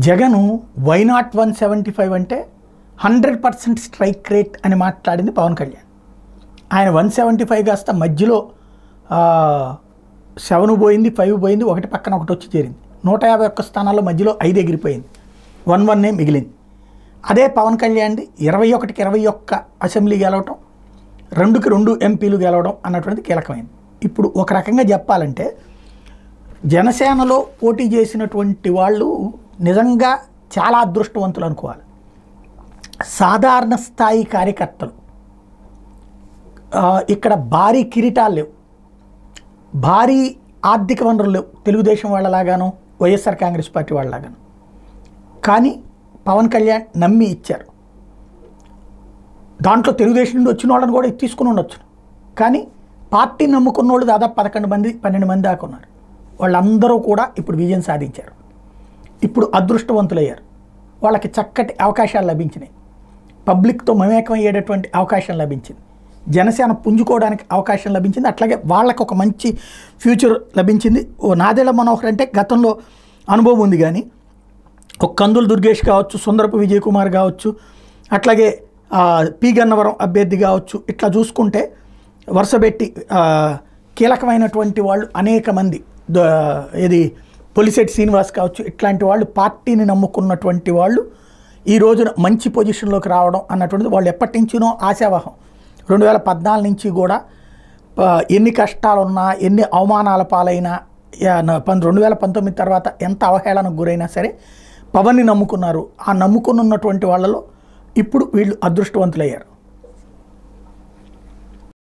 Jagan why not 175 అంటే 100% strike rate అని మాట్లాడింది పవన్ కళ్యాణ్. ఆయన 175 కాస్త మధ్యలో 7 పోయింది, 5 పోయింది, ఒకటి పక్కన ఒకటి వచ్చి చేరింది. 151 స్థానాల్లో మధ్యలో 5 ఎగిరిపోయింది, 1-1 మిగిలింది. అదే పవన్ కళ్యాణ్ది 21కి 21 అసెంబ్లీ గెలవటం, 2కి 2 ఎంపీలు గెలవడం అన్నటువంటిది కీలకమైంది. ఇప్పుడు ఒక రకంగా చెప్పాలంటే జనసేనలో పోటీ చేసినటువంటి వాళ్ళు నిజంగా చాలా అదృష్టవంతులు అనుకోవాలి. సాధారణ స్థాయి కార్యకర్తలు, ఇక్కడ భారీ కిరీటాలు లేవు, భారీ ఆర్థిక వనరులు లేవు తెలుగుదేశం వాళ్ళలాగాను వైఎస్ఆర్ కాంగ్రెస్ పార్టీ వాళ్ళలాగాను. కానీ పవన్ కళ్యాణ్ నమ్మి ఇచ్చారు. దాంట్లో తెలుగుదేశం నుండి వచ్చిన వాళ్ళని కూడా తీసుకుని ఉండొచ్చు. కానీ పార్టీ నమ్ముకున్న వాళ్ళు దాదాపు 11 మంది 12 మంది దాకా ఉన్నారు. వాళ్ళందరూ కూడా ఇప్పుడు విజయం సాధించారు. ఇప్పుడు అదృష్టవంతులయ్యారు. వాళ్ళకి చక్కటి అవకాశాలు లభించినాయి. పబ్లిక్తో మమేకం అయ్యేటటువంటి అవకాశం లభించింది. జనసేన పుంజుకోవడానికి అవకాశం లభించింది. అట్లాగే వాళ్ళకు ఒక మంచి ఫ్యూచర్ లభించింది. నాదెళ్ల మనోహర్ అంటే గతంలో అనుభవం ఉంది, కానీ ఒక కందుల దుర్గేష్ కావచ్చు, సుందరపు విజయ్ కుమార్ కావచ్చు, అట్లాగే పి గన్నవరం అభ్యర్థి కావచ్చు, ఇట్లా చూసుకుంటే వరుసపెట్టి కీలకమైనటువంటి వాళ్ళు అనేక మంది, పొలిశెట్టి శ్రీనివాస్ కావచ్చు, ఇట్లాంటి వాళ్ళు పార్టీని నమ్ముకున్నటువంటి వాళ్ళు ఈ రోజున మంచి పొజిషన్లోకి రావడం అన్నటువంటిది వాళ్ళు ఎప్పటి నుంచినో ఆశావాహం. 2014 నుంచి కూడా ఎన్ని కష్టాలున్నా, ఎన్ని అవమానాల పాలైనా, 2019 తర్వాత ఎంత అవహేళనకు గురైనా సరే పవన్ని నమ్ముకున్నారు. ఆ నమ్ముకున్నటువంటి వాళ్ళలో ఇప్పుడు వీళ్ళు అదృష్టవంతులయ్యారు.